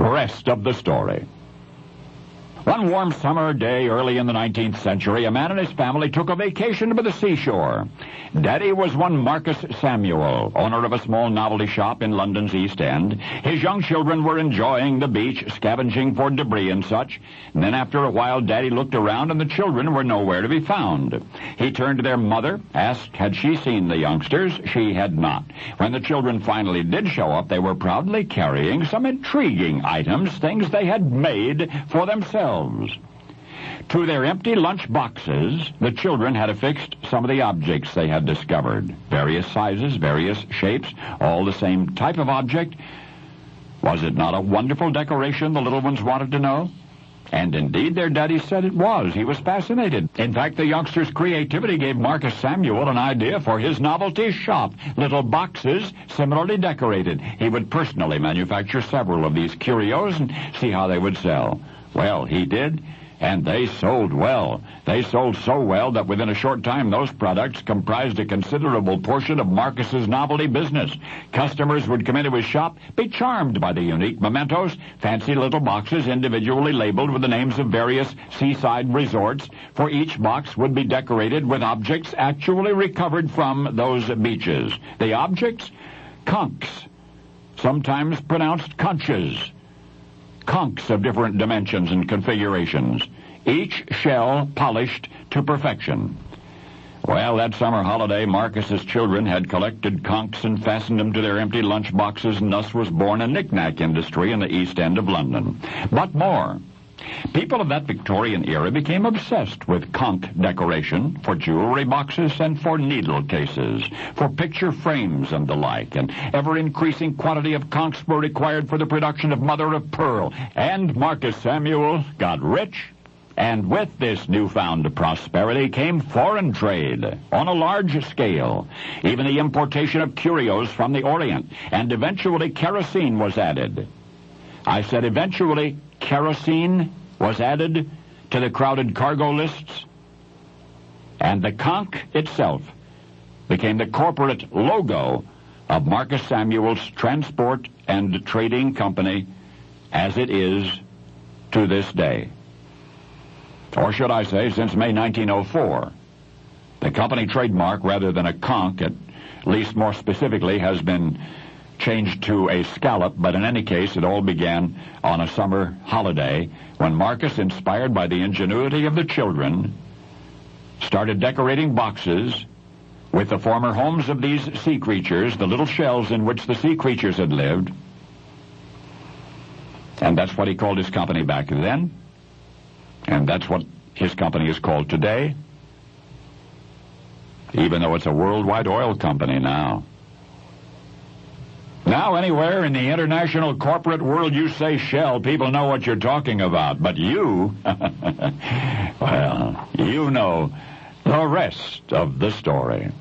Rest of the story. One warm summer day early in the 19th century, a man and his family took a vacation to the seashore. Daddy was one Marcus Samuel, owner of a small novelty shop in London's East End. His young children were enjoying the beach, scavenging for debris and such. And then after a while, Daddy looked around and the children were nowhere to be found. He turned to their mother, asked had she seen the youngsters. She had not. When the children finally did show up, they were proudly carrying some intriguing items, things they had made for themselves. To their empty lunch boxes, the children had affixed some of the objects they had discovered. Various sizes, various shapes, all the same type of object. Was it not a wonderful decoration, the little ones wanted to know? And indeed, their daddy said it was. He was fascinated. In fact, the youngster's creativity gave Marcus Samuel an idea for his novelty shop. Little boxes similarly decorated. He would personally manufacture several of these curios and see how they would sell. Well, he did, and they sold well. They sold so well that within a short time those products comprised a considerable portion of Marcus's novelty business. Customers would come into his shop, be charmed by the unique mementos, fancy little boxes individually labeled with the names of various seaside resorts. For each box would be decorated with objects actually recovered from those beaches. The objects? Conchs, sometimes pronounced conches. Conchs of different dimensions and configurations, each shell polished to perfection. Well, that summer holiday, Marcus's children had collected conchs and fastened them to their empty lunch boxes, and thus was born a knick-knack industry in the East End of London. But more. People of that Victorian era became obsessed with conch decoration for jewelry boxes and for needle cases, for picture frames and the like, and ever-increasing quantity of conchs were required for the production of mother-of-pearl. And Marcus Samuel got rich, and with this newfound prosperity came foreign trade on a large scale, even the importation of curios from the Orient, and eventually kerosene was added. I said eventually kerosene was added to the crowded cargo lists, and the conch itself became the corporate logo of Marcus Samuel's Transport and Trading Company, as it is to this day. Or should I say, since May 1904. The company trademark, rather than a conch, at least more specifically, has been changed to a scallop, but in any case, it all began on a summer holiday when Marcus, inspired by the ingenuity of the children, started decorating boxes with the former homes of these sea creatures, the little shells in which the sea creatures had lived. And that's what he called his company back then, and that's what his company is called today, even though it's a worldwide oil company now. Now, anywhere in the international corporate world you say Shell, people know what you're talking about. But you, well, you know the rest of the story.